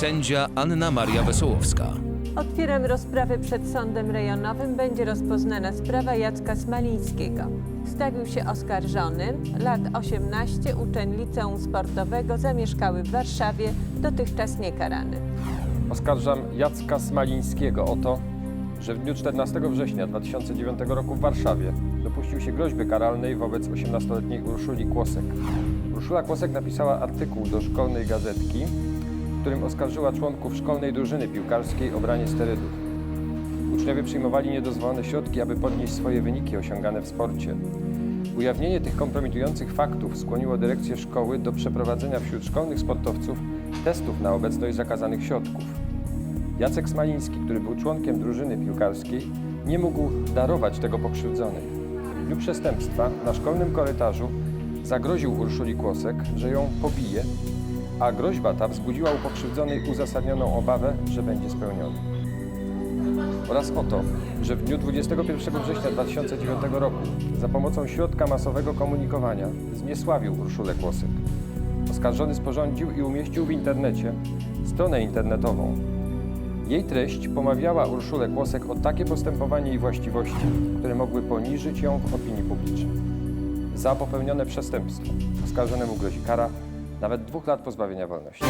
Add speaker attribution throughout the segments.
Speaker 1: sędzia Anna Maria Wesołowska.
Speaker 2: Otwieram rozprawę przed sądem rejonowym. Będzie rozpoznana sprawa Jacka Smalińskiego. Stawił się oskarżony, lat 18, uczeń liceum sportowego, zamieszkały w Warszawie, dotychczas niekarany.
Speaker 3: Oskarżam Jacka Smalińskiego o to, że w dniu 14 września 2009 roku w Warszawie dopuścił się groźby karalnej wobec 18-letniej Urszuli Kłosek. Urszula Kłosek napisała artykuł do szkolnej gazetki, w którym oskarżyła członków szkolnej drużyny piłkarskiej o branie sterydów. Uczniowie przyjmowali niedozwolone środki, aby podnieść swoje wyniki osiągane w sporcie. Ujawnienie tych kompromitujących faktów skłoniło dyrekcję szkoły do przeprowadzenia wśród szkolnych sportowców testów na obecność zakazanych środków. Jacek Smaliński, który był członkiem drużyny piłkarskiej, nie mógł darować tego pokrzywdzonej. W dniu przestępstwa na szkolnym korytarzu zagroził Urszuli Kłosek, że ją pobije, a groźba ta wzbudziła u pokrzywdzonej uzasadnioną obawę, że będzie spełniona. Oraz o to, że w dniu 21 września 2009 roku za pomocą środka masowego komunikowania zniesławił Urszulę Kłosek. Oskarżony sporządził i umieścił w internecie stronę internetową. Jej treść pomawiała Urszulę Kłosek o takie postępowanie i właściwości, które mogły poniżyć ją w opinii publicznej. Za popełnione przestępstwo oskarżonemu grozi kara nawet 2 lat pozbawienia wolności.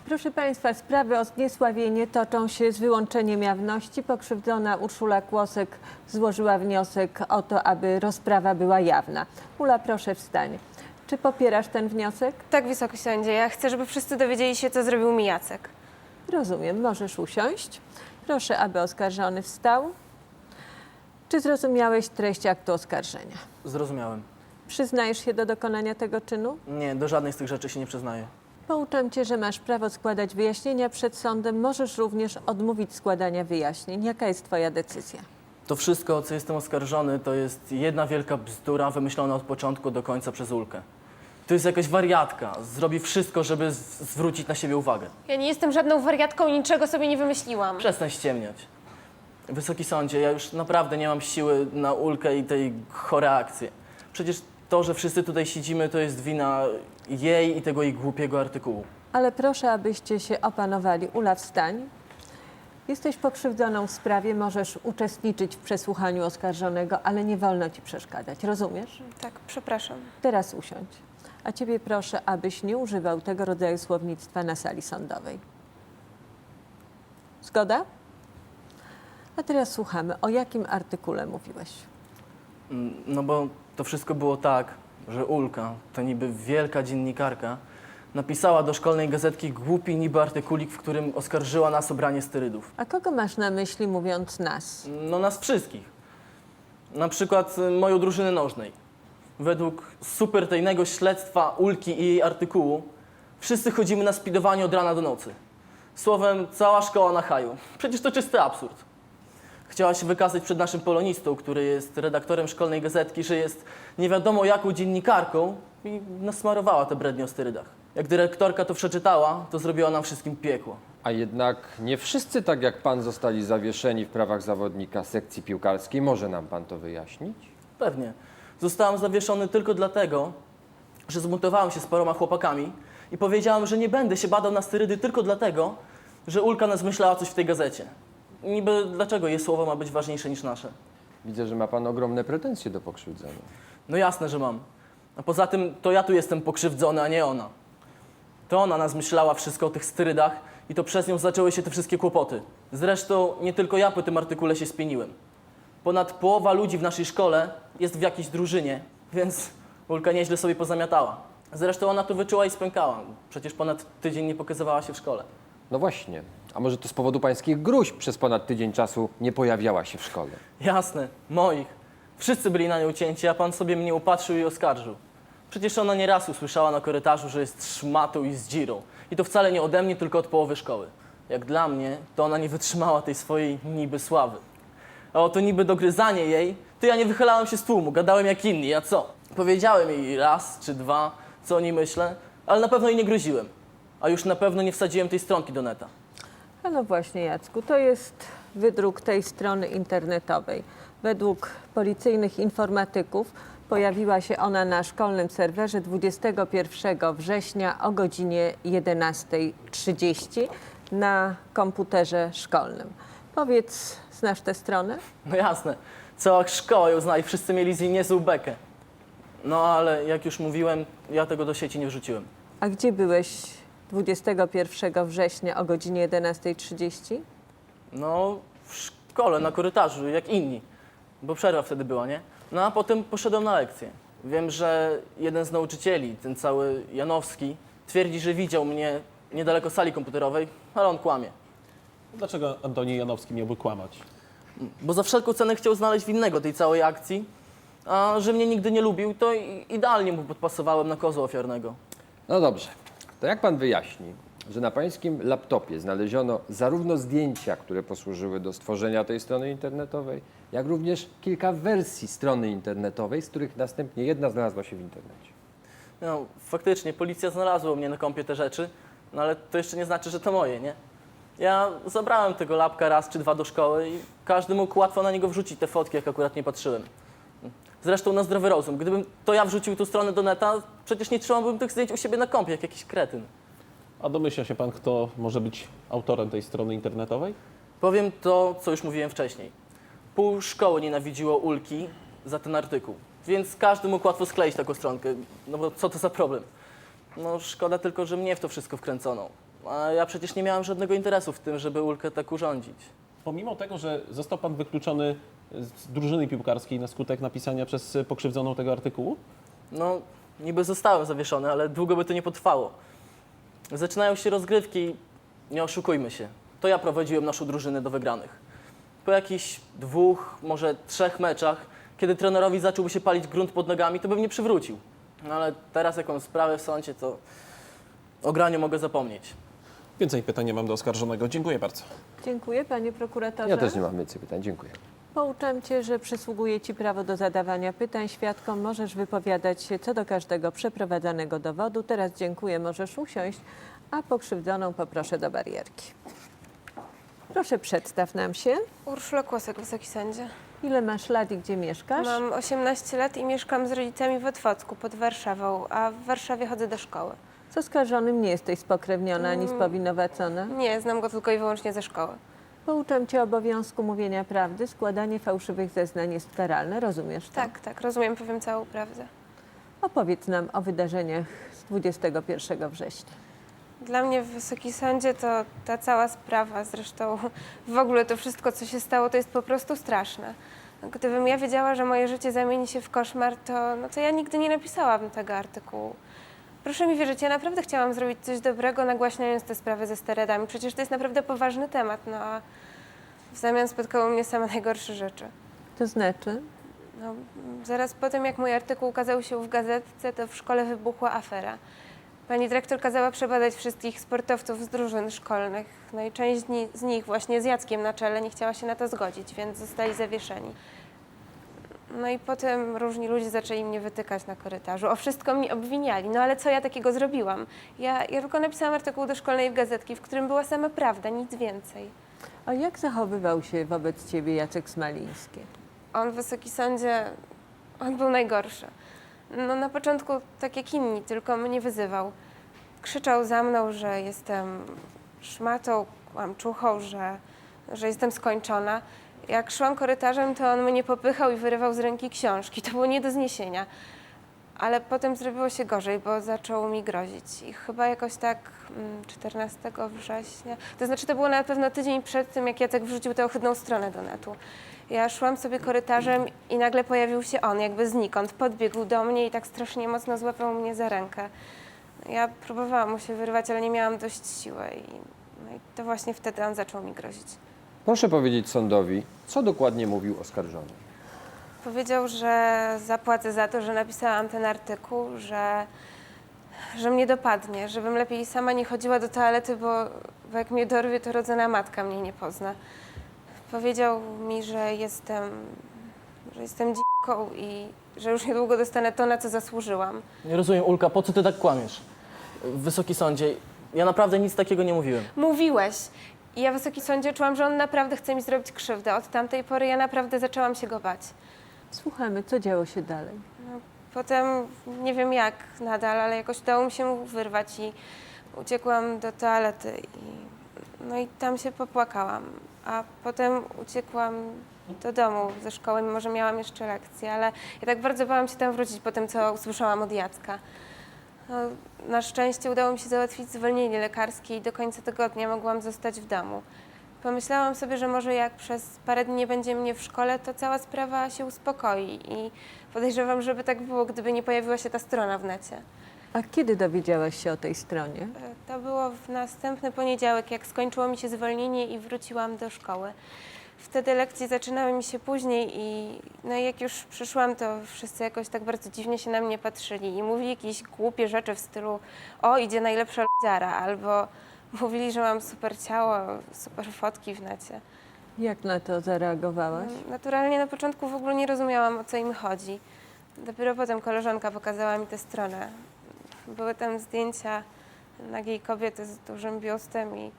Speaker 2: Proszę Państwa, sprawy o zniesławienie toczą się z wyłączeniem jawności. Pokrzywdzona Urszula Kłosek złożyła wniosek o to, aby rozprawa była jawna. Ula, proszę wstań. Czy popierasz ten wniosek?
Speaker 4: Tak, wysoki sędzie. Ja chcę, żeby wszyscy dowiedzieli się, co zrobił mi Jacek.
Speaker 2: Rozumiem, możesz usiąść. Proszę, aby oskarżony wstał. Czy zrozumiałeś treść aktu oskarżenia?
Speaker 5: Zrozumiałem.
Speaker 2: Przyznajesz się do dokonania tego czynu?
Speaker 5: Nie, do żadnej z tych rzeczy się nie przyznaję.
Speaker 2: Pouczam Cię, że masz prawo składać wyjaśnienia przed sądem. Możesz również odmówić składania wyjaśnień. Jaka jest Twoja decyzja?
Speaker 5: To wszystko, o co jestem oskarżony, to jest jedna wielka bzdura wymyślona od początku do końca przez Ulkę. To jest jakaś wariatka. Zrobi wszystko, żeby zwrócić na siebie uwagę.
Speaker 4: Ja nie jestem żadną wariatką i niczego sobie nie wymyśliłam.
Speaker 5: Przestań ściemniać. Wysoki sądzie, ja już naprawdę nie mam siły na Ulkę i tej chore akcje. Przecież to, że wszyscy tutaj siedzimy, to jest wina jej i tego jej głupiego artykułu.
Speaker 2: Ale proszę, abyście się opanowali. Ula, wstań. Jesteś pokrzywdzoną w sprawie, możesz uczestniczyć w przesłuchaniu oskarżonego, ale nie wolno Ci przeszkadzać. Rozumiesz?
Speaker 4: Tak, przepraszam.
Speaker 2: Teraz usiądź. A Ciebie proszę, abyś nie używał tego rodzaju słownictwa na sali sądowej. Zgoda? A teraz słuchamy. O jakim artykule mówiłeś?
Speaker 5: No bo to wszystko było tak, że Ulka, to niby wielka dziennikarka, napisała do szkolnej gazetki głupi niby artykulik, w którym oskarżyła nas o branie sterydów.
Speaker 2: A kogo masz na myśli, mówiąc nas?
Speaker 5: No nas wszystkich. Na przykład moją drużynę nożnej. Według supertajnego śledztwa Ulki i jej artykułu wszyscy chodzimy na spidowanie od rana do nocy. Słowem, cała szkoła na haju. Przecież to czysty absurd. Chciała się wykazać przed naszym polonistą, który jest redaktorem szkolnej gazetki, że jest nie wiadomo jaką dziennikarką i nasmarowała te brednie o sterydach. Jak dyrektorka to przeczytała, to zrobiła nam wszystkim piekło.
Speaker 3: A jednak nie wszyscy, tak jak pan, zostali zawieszeni w prawach zawodnika sekcji piłkarskiej. Może nam pan to wyjaśnić?
Speaker 5: Pewnie. Zostałam zawieszony tylko dlatego, że zbuntowałem się z paroma chłopakami i powiedziałem, że nie będę się badał na sterydy tylko dlatego, że Ulka nas myślała coś w tej gazecie. Niby dlaczego jej słowo ma być ważniejsze niż nasze?
Speaker 3: Widzę, że ma pan ogromne pretensje do pokrzywdzonej.
Speaker 5: No jasne, że mam. A poza tym to ja tu jestem pokrzywdzony, a nie ona. To ona nas myślała wszystko o tych sterydach i to przez nią zaczęły się te wszystkie kłopoty. Zresztą nie tylko ja po tym artykule się spieniłem. Ponad połowa ludzi w naszej szkole jest w jakiejś drużynie, więc Ulka nieźle sobie pozamiatała. Zresztą ona tu wyczuła i spękała. Przecież ponad tydzień nie pokazywała się w szkole.
Speaker 3: No właśnie. A może to z powodu pańskich gruźb przez ponad tydzień czasu nie pojawiała się w szkole?
Speaker 5: Jasne, moich. Wszyscy byli na nią cięci, a pan sobie mnie upatrzył i oskarżył. Przecież ona nieraz usłyszała na korytarzu, że jest szmatą i zdzirą. I to wcale nie ode mnie, tylko od połowy szkoły. Jak dla mnie, to ona nie wytrzymała tej swojej niby sławy. A o to niby dogryzanie jej, to ja nie wychylałem się z tłumu, gadałem jak inni, a co? Powiedziałem jej raz czy dwa, co o niej myślę, ale na pewno jej nie groziłem. A już na pewno nie wsadziłem tej stronki do neta.
Speaker 2: A no właśnie, Jacku, to jest wydruk tej strony internetowej. Według policyjnych informatyków Pojawiła się ona na szkolnym serwerze 21 września o godzinie 11:30 na komputerze szkolnym. Powiedz, znasz tę stronę?
Speaker 5: No jasne, cała szkoła ją zna i wszyscy mieli z niej niezłą bekę. No ale jak już mówiłem, ja tego do sieci nie wrzuciłem.
Speaker 2: A gdzie byłeś 21 września o godzinie 11:30?
Speaker 5: No, w szkole, na korytarzu, jak inni. Bo przerwa wtedy była, nie? No a potem poszedłem na lekcję. Wiem, że jeden z nauczycieli, ten cały Janowski, twierdzi, że widział mnie niedaleko sali komputerowej, ale on kłamie.
Speaker 6: Dlaczego Antoni Janowski miałby kłamać?
Speaker 5: Bo za wszelką cenę chciał znaleźć winnego tej całej akcji, a że mnie nigdy nie lubił, to idealnie mu podpasowałem na kozła ofiarnego.
Speaker 3: No dobrze, to jak pan wyjaśni, że na pańskim laptopie znaleziono zarówno zdjęcia, które posłużyły do stworzenia tej strony internetowej, jak również kilka wersji strony internetowej, z których następnie jedna znalazła się w internecie?
Speaker 5: No, faktycznie, policja znalazła u mnie na kompie te rzeczy, no ale to jeszcze nie znaczy, że to moje, nie? Ja zabrałem tego lapka raz czy dwa do szkoły i każdy mógł łatwo na niego wrzucić te fotki, jak akurat nie patrzyłem. Zresztą na zdrowy rozum. Gdybym to ja wrzucił tu stronę do neta, przecież nie trzymałbym tych zdjęć u siebie na kompie, jak jakiś kretyn.
Speaker 6: A domyśla się pan, kto może być autorem tej strony internetowej?
Speaker 5: Powiem to, co już mówiłem wcześniej. Pół szkoły nienawidziło Ulki za ten artykuł, więc każdy mógł łatwo skleić taką stronkę. No bo co to za problem? No szkoda tylko, że mnie w to wszystko wkręcono. A ja przecież nie miałem żadnego interesu w tym, żeby Ulkę tak urządzić.
Speaker 6: Pomimo tego, że został pan wykluczony z drużyny piłkarskiej na skutek napisania przez pokrzywdzoną tego artykułu?
Speaker 5: No, niby zostałem zawieszony, ale długo by to nie potrwało. Zaczynają się rozgrywki i nie oszukujmy się. To ja prowadziłem naszą drużynę do wygranych. Po jakichś 2, może 3 meczach, kiedy trenerowi zacząłby się palić grunt pod nogami, to bym nie przywrócił. No ale teraz jaką sprawę w sądzie, to o graniu mogę zapomnieć.
Speaker 6: Więcej pytań nie mam do oskarżonego. Dziękuję bardzo.
Speaker 2: Dziękuję, panie prokuratorze.
Speaker 3: Ja też nie mam więcej pytań, dziękuję.
Speaker 2: Pouczam cię, że przysługuje ci prawo do zadawania pytań świadkom. Możesz wypowiadać się co do każdego przeprowadzanego dowodu. Teraz dziękuję, możesz usiąść, a pokrzywdzoną poproszę do barierki. Proszę, przedstaw nam się.
Speaker 4: Urszula Kłosek, Wysoki Sądzie.
Speaker 2: Ile masz lat i gdzie mieszkasz?
Speaker 4: Mam 18 lat i mieszkam z rodzicami w Otwocku pod Warszawą, a w Warszawie chodzę do szkoły.
Speaker 2: Z oskarżonym nie jesteś spokrewniona ani spowinowacona.
Speaker 4: Nie, znam go tylko i wyłącznie ze szkoły.
Speaker 2: Pouczam cię obowiązku mówienia prawdy. Składanie fałszywych zeznań jest karalne. Rozumiesz to?
Speaker 4: Tak, rozumiem, powiem całą prawdę.
Speaker 2: Opowiedz nam o wydarzeniach z 21 września.
Speaker 4: Dla mnie w Wysoki Sądzie to ta cała sprawa, zresztą w ogóle to wszystko, co się stało, to jest po prostu straszne. Gdybym ja wiedziała, że moje życie zamieni się w koszmar, to ja nigdy nie napisałabym tego artykułu. Proszę mi wierzyć, ja naprawdę chciałam zrobić coś dobrego, nagłaśniając tę sprawę ze steroidami. Przecież to jest naprawdę poważny temat, no a w zamian spotkały mnie same najgorsze rzeczy.
Speaker 2: To znaczy?
Speaker 4: No, zaraz po tym, jak mój artykuł ukazał się w gazetce, to w szkole wybuchła afera. Pani dyrektor kazała przebadać wszystkich sportowców z drużyn szkolnych. No i część z nich właśnie z Jackiem na czele nie chciała się na to zgodzić, więc zostali zawieszeni. No i potem różni ludzie zaczęli mnie wytykać na korytarzu. O wszystko mnie obwiniali. No ale co ja takiego zrobiłam? Ja tylko napisałam artykuł do szkolnej gazetki, w którym była sama prawda, nic więcej.
Speaker 2: A jak zachowywał się wobec ciebie Jacek Smaliński?
Speaker 4: On w Wysoki Sądzie, on był najgorszy. No na początku tak jak inni, tylko mnie wyzywał. Krzyczał za mną, że jestem szmatą, kłamczuchą, że jestem skończona. Jak szłam korytarzem, to on mnie popychał i wyrywał z ręki książki. To było nie do zniesienia. Ale potem zrobiło się gorzej, bo zaczął mi grozić. I chyba jakoś tak 14 września, to znaczy to było na pewno tydzień przed tym, jak Jacek wrzucił tę ohydną stronę do netu. Ja szłam sobie korytarzem i nagle pojawił się on, jakby znikąd. Podbiegł do mnie i tak strasznie mocno złapał mnie za rękę. Ja próbowałam mu się wyrwać, ale nie miałam dość siły. No i to właśnie wtedy on zaczął mi grozić.
Speaker 3: Proszę powiedzieć sądowi, co dokładnie mówił oskarżony.
Speaker 4: Powiedział, że zapłacę za to, że napisałam ten artykuł, że mnie dopadnie, żebym lepiej sama nie chodziła do toalety, bo jak mnie dorwie, to rodzona matka mnie nie pozna. Powiedział mi, że jestem dziką i że już niedługo dostanę to, na co zasłużyłam.
Speaker 5: Nie rozumiem, Ulka, po co ty tak kłamiesz? Wysoki Sądzie, ja naprawdę nic takiego nie mówiłem.
Speaker 4: Mówiłeś. I ja w Wysoki Sądzie czułam, że on naprawdę chce mi zrobić krzywdę. Od tamtej pory ja naprawdę zaczęłam się go bać.
Speaker 2: Słuchamy, co działo się dalej.
Speaker 4: Potem nie wiem jak nadal, ale jakoś udało mi się mu wyrwać i uciekłam do toalety no i tam się popłakałam. A potem uciekłam do domu ze szkoły, mimo że miałam jeszcze lekcje, ale ja tak bardzo bałam się tam wrócić po tym, co usłyszałam od Jacka. No, na szczęście udało mi się załatwić zwolnienie lekarskie i do końca tygodnia mogłam zostać w domu. Pomyślałam sobie, że może jak przez parę dni nie będzie mnie w szkole, to cała sprawa się uspokoi i podejrzewam, żeby tak było, gdyby nie pojawiła się ta strona w necie.
Speaker 2: A kiedy dowiedziałaś się o tej stronie?
Speaker 4: To było w następny poniedziałek, jak skończyło mi się zwolnienie i wróciłam do szkoły. Wtedy lekcje zaczynały mi się później no i jak już przyszłam, to wszyscy jakoś tak bardzo dziwnie się na mnie patrzyli i mówili jakieś głupie rzeczy w stylu o, idzie najlepsza l***ara, albo mówili, że mam super ciało, super fotki w necie.
Speaker 2: Jak na to zareagowałaś?
Speaker 4: Naturalnie na początku w ogóle nie rozumiałam, o co im chodzi. Dopiero potem koleżanka pokazała mi tę stronę. Były tam zdjęcia nagiej kobiety z dużym biustem i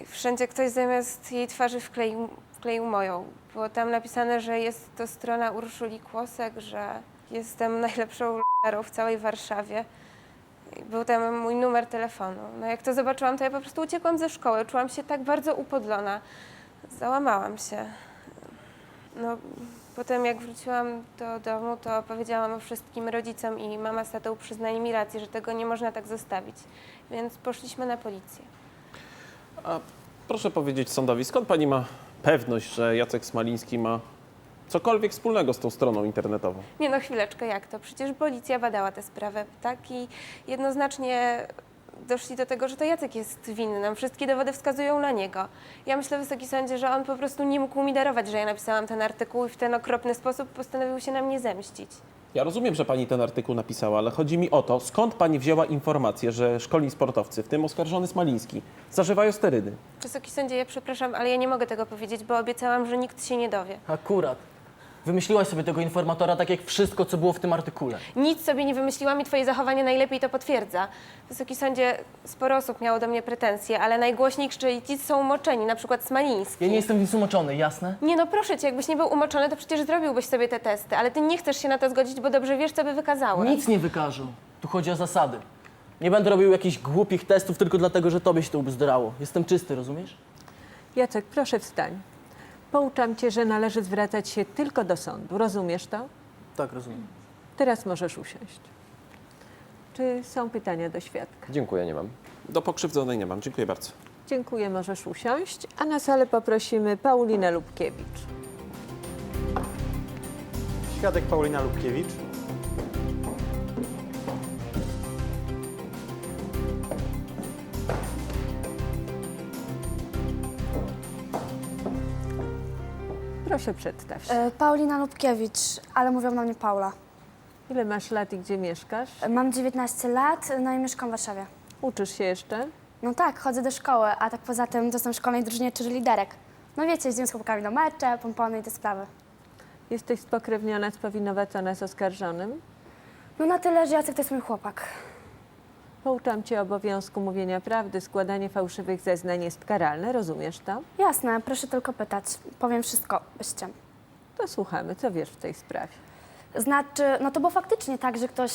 Speaker 4: wszędzie ktoś zamiast jej twarzy wkleił moją. Było tam napisane, że jest to strona Urszuli Kłosek, że jestem najlepszą l***arą w całej Warszawie. I był tam mój numer telefonu. No jak to zobaczyłam, to ja po prostu uciekłam ze szkoły. Czułam się tak bardzo upodlona. Załamałam się. No, potem jak wróciłam do domu, to powiedziałam o wszystkim rodzicom i mama z tatą przyznali mi rację, że tego nie można tak zostawić. Więc poszliśmy na policję.
Speaker 6: A proszę powiedzieć sądowi, skąd pani ma pewność, że Jacek Smaliński ma cokolwiek wspólnego z tą stroną internetową?
Speaker 4: Nie no, chwileczkę, jak to? Przecież policja badała tę sprawę, tak? I jednoznacznie doszli do tego, że to Jacek jest winny. Nam wszystkie dowody wskazują na niego. Ja myślę, Wysoki Sądzie, że on po prostu nie mógł mi darować, że ja napisałam ten artykuł i w ten okropny sposób postanowił się na mnie zemścić.
Speaker 6: Ja rozumiem, że pani ten artykuł napisała, ale chodzi mi o to, skąd pani wzięła informację, że szkolni sportowcy, w tym oskarżony Smaliński, zażywają sterydy?
Speaker 4: Wysoki Sądzie, ja przepraszam, ale ja nie mogę tego powiedzieć, bo obiecałam, że nikt się nie dowie.
Speaker 5: Akurat. Wymyśliłaś sobie tego informatora tak jak wszystko, co było w tym artykule.
Speaker 4: Nic sobie nie wymyśliłam i twoje zachowanie najlepiej to potwierdza. Wysoki Sądzie, sporo osób miało do mnie pretensje, ale najgłośniej krzyczeli ci są umoczeni, na przykład Smaliński.
Speaker 5: Ja nie jestem nic umoczony, jasne?
Speaker 4: Nie no, proszę cię, jakbyś nie był umoczony, to przecież zrobiłbyś sobie te testy, ale ty nie chcesz się na to zgodzić, bo dobrze wiesz, co by wykazały.
Speaker 5: Nic nie wykażą. Tu chodzi o zasady. Nie będę robił jakichś głupich testów tylko dlatego, że tobie się to ubzdrało. Jestem czysty, rozumiesz?
Speaker 2: Jacek, proszę wstań. Pouczam cię, że należy zwracać się tylko do sądu. Rozumiesz to?
Speaker 5: Tak, rozumiem.
Speaker 2: Teraz możesz usiąść. Czy są pytania do świadka?
Speaker 6: Dziękuję, nie mam. Do pokrzywdzonej nie mam. Dziękuję bardzo.
Speaker 2: Dziękuję, możesz usiąść. A na salę poprosimy Paulinę Lubkiewicz.
Speaker 7: Świadek Paulina Lubkiewicz.
Speaker 2: Proszę przedstaw się.
Speaker 8: Paulina Lubkiewicz, ale mówią na mnie Paula.
Speaker 2: Ile masz lat i gdzie mieszkasz?
Speaker 8: Mam 19 lat, no i mieszkam w Warszawie.
Speaker 2: Uczysz się jeszcze?
Speaker 8: No tak, chodzę do szkoły, a tak poza tym to jestem w szkolnej drużynie cheerleaderek. No wiecie, jeździmy z chłopakami na mecze, pompony i te sprawy.
Speaker 2: Jesteś spokrewniona, spowinowacona z oskarżonym?
Speaker 8: No na tyle, że Jacek to jest mój chłopak.
Speaker 2: Pouczam cię obowiązku mówienia prawdy. Składanie fałszywych zeznań jest karalne. Rozumiesz to?
Speaker 8: Jasne, proszę tylko pytać. Powiem wszystko, bez ściem.
Speaker 2: To słuchamy. Co wiesz w tej sprawie?
Speaker 8: Znaczy, no to było faktycznie tak, że ktoś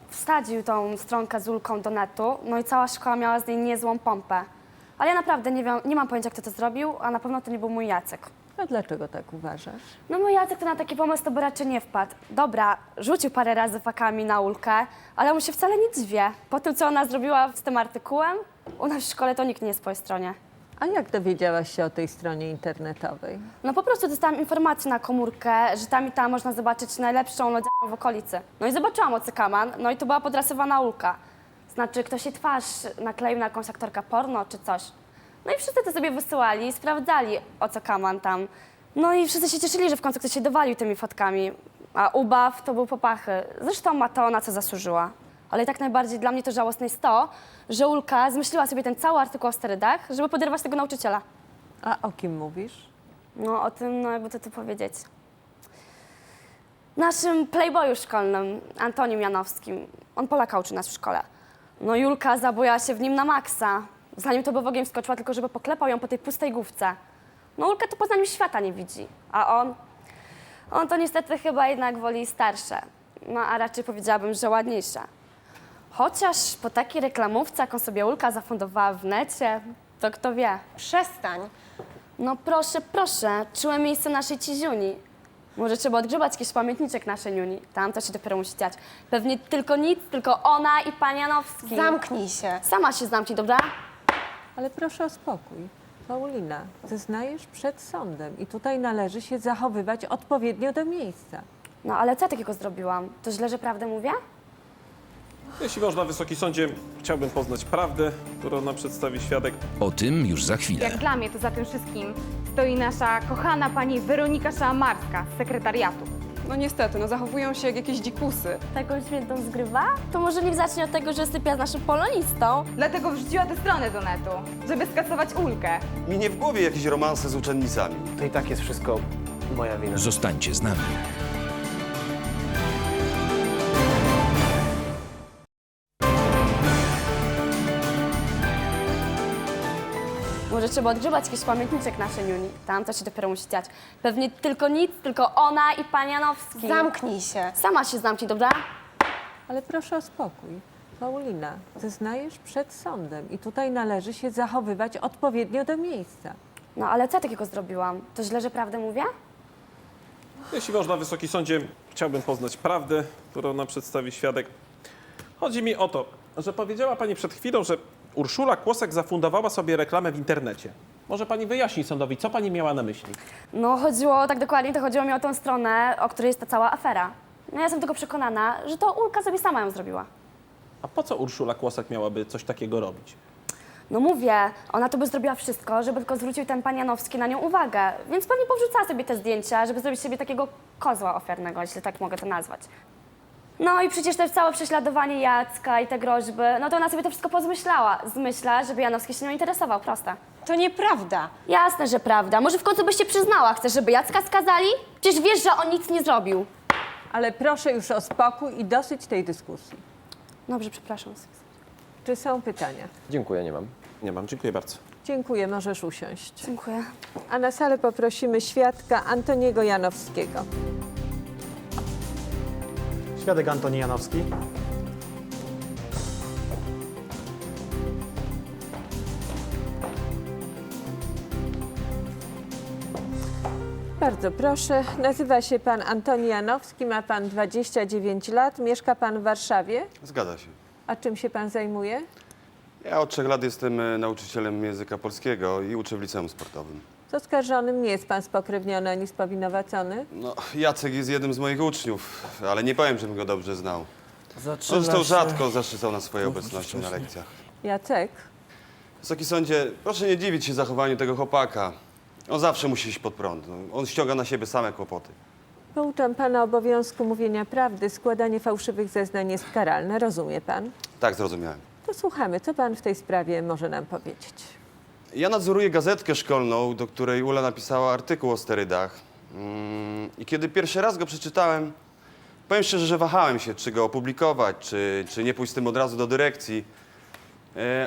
Speaker 8: wsadził tą stronkę z Ulką do netu, no i cała szkoła miała z niej niezłą pompę. Ale ja naprawdę nie wiem, nie mam pojęcia, kto to zrobił, a na pewno to nie był mój Jacek.
Speaker 2: A dlaczego tak uważasz?
Speaker 8: No mój Jacek to na taki pomysł to by raczej nie wpadł. Dobra, rzucił parę razy fakami na Ulkę, ale mu się wcale nie dziwię. Po tym, co ona zrobiła z tym artykułem, u nas w szkole to nikt nie jest po jej stronie.
Speaker 2: A jak dowiedziałaś się o tej stronie internetowej?
Speaker 8: No po prostu dostałam informację na komórkę, że tam i tam można zobaczyć najlepszą lodziarnię w okolicy. No i zobaczyłam Ocykaman, no i to była podrasowana Ulka. Znaczy, ktoś jej twarz nakleił na jakąś aktorkę porno czy coś. No i wszyscy to sobie wysyłali, sprawdzali o co kaman tam. No i wszyscy się cieszyli, że w końcu ktoś się dowalił tymi fotkami. A ubaw to był popachy. Zresztą ma to, na co zasłużyła. Ale i tak najbardziej dla mnie to żałosne jest to, że Ulka zmyśliła sobie ten cały artykuł o sterydach, żeby poderwać tego nauczyciela.
Speaker 2: A o kim mówisz?
Speaker 8: No o tym, no jakby to tu powiedzieć. Naszym playboyu szkolnym, Antonim Janowskim. On Polaka uczy nas w szkole. No Julka zabojała się w nim na maksa. Zanim to bowogiem wskoczyła, tylko żeby poklepał ją po tej pustej główce. No Ulka to poza nim świata nie widzi. A on? On to niestety chyba jednak woli starsze. No a raczej powiedziałabym, że ładniejsze. Chociaż po takiej reklamówce, jaką sobie Ulka zafundowała w necie, to kto wie.
Speaker 4: Przestań.
Speaker 8: No proszę, proszę, czułe miejsce naszej ciziuni. Może trzeba odgrzebać jakiś pamiętniczek naszej niuni. Tam to się dopiero musi dziać. Pewnie tylko nic, tylko ona i pan Janowski.
Speaker 4: Zamknij się.
Speaker 8: Sama się zamknij, dobra?
Speaker 2: Ale proszę o spokój. Paulina, zeznajesz przed sądem i tutaj należy się zachowywać odpowiednio do miejsca.
Speaker 8: No ale co ja takiego zrobiłam? To źle, że prawdę mówię?
Speaker 6: Jeśli można, Wysoki Sądzie, chciałbym poznać prawdę, którą nam przedstawi świadek.
Speaker 1: O tym już za chwilę.
Speaker 9: Jak dla mnie to za tym wszystkim stoi nasza kochana pani Weronika Szamarska z sekretariatu.
Speaker 10: No niestety, no zachowują się jak jakieś dzikusy.
Speaker 8: Taką świętą zgrywa? To może niech zacznie od tego, że sypia z naszym polonistą.
Speaker 9: Dlatego wrzuciła tę stronę do netu, żeby skasować Ulkę.
Speaker 11: Mi nie w głowie jakieś romanse z uczennicami.
Speaker 7: To i tak jest wszystko moja wina.
Speaker 1: Zostańcie z nami.
Speaker 8: Może trzeba odgrzebać jakiś pamiętniczek naszej niuni. Tam to się dopiero musi dziać. Pewnie tylko nic, tylko ona i pan Janowski.
Speaker 4: Zamknij się.
Speaker 8: Sama się zamknij, dobra?
Speaker 2: Ale proszę o spokój. Paulina, zeznajesz przed sądem i tutaj należy się zachowywać odpowiednio do miejsca.
Speaker 8: No ale co ja takiego zrobiłam? To źle, że prawdę mówię?
Speaker 6: Jeśli można, Wysoki Sądzie, chciałbym poznać prawdę, którą nam przedstawi świadek. Chodzi mi o to, że powiedziała pani przed chwilą, że Urszula Kłosek zafundowała sobie reklamę w internecie. Może pani wyjaśni sądowi, co pani miała na myśli?
Speaker 8: No chodziło, tak dokładnie, to chodziło mi o tą stronę, o której jest ta cała afera. No ja jestem tylko przekonana, że to Ulka sobie sama ją zrobiła.
Speaker 6: A po co Urszula Kłosek miałaby coś takiego robić?
Speaker 8: No mówię, ona to by zrobiła wszystko, żeby tylko zwrócił ten pan Janowski na nią uwagę. Więc pewnie powrzucała sobie te zdjęcia, żeby zrobić sobie takiego kozła ofiarnego, jeśli tak mogę to nazwać. No i przecież też całe prześladowanie Jacka i te groźby, no to ona sobie to wszystko pozmyślała. Zmyśla, żeby Janowski się nią interesował, proste.
Speaker 4: To nieprawda.
Speaker 8: Jasne, że prawda. Może w końcu byś się przyznała. Chcesz, żeby Jacka skazali? Przecież wiesz, że on nic nie zrobił.
Speaker 2: Ale proszę już o spokój i dosyć tej dyskusji.
Speaker 8: Dobrze, przepraszam.
Speaker 2: Czy są pytania?
Speaker 3: Dziękuję, nie mam.
Speaker 6: Nie mam, dziękuję bardzo.
Speaker 2: Dziękuję, możesz usiąść.
Speaker 8: Dziękuję.
Speaker 2: A na salę poprosimy świadka Antoniego Janowskiego.
Speaker 7: Świadek Antoni Janowski.
Speaker 2: Bardzo proszę. Nazywa się pan Antoni Janowski, ma pan 29 lat, mieszka pan w Warszawie.
Speaker 11: Zgadza się.
Speaker 2: A czym się pan zajmuje?
Speaker 11: Ja od 3 lat jestem nauczycielem języka polskiego i uczę w liceum sportowym.
Speaker 2: Z oskarżonym nie jest pan spokrewniony ani spowinowacony.
Speaker 11: No, Jacek jest jednym z moich uczniów, ale nie powiem, żebym go dobrze znał.
Speaker 5: Zaczyna
Speaker 11: Zresztą
Speaker 5: się-
Speaker 11: rzadko zaszczycał na swojej obecności na lekcjach.
Speaker 2: Jacek,
Speaker 11: Wysoki Sądzie, proszę nie dziwić się zachowaniu tego chłopaka. On zawsze musi iść pod prąd. No, on ściąga na siebie same kłopoty.
Speaker 2: pouczam pana obowiązku mówienia prawdy. Składanie fałszywych zeznań jest karalne. Rozumie pan?
Speaker 11: Tak, zrozumiałem.
Speaker 2: To słuchamy. Co pan w tej sprawie może nam powiedzieć?
Speaker 11: Ja nadzoruję gazetkę szkolną, do której Ula napisała artykuł o sterydach. I kiedy pierwszy raz go przeczytałem, powiem szczerze, że wahałem się, czy go opublikować, czy nie pójść z tym od razu do dyrekcji.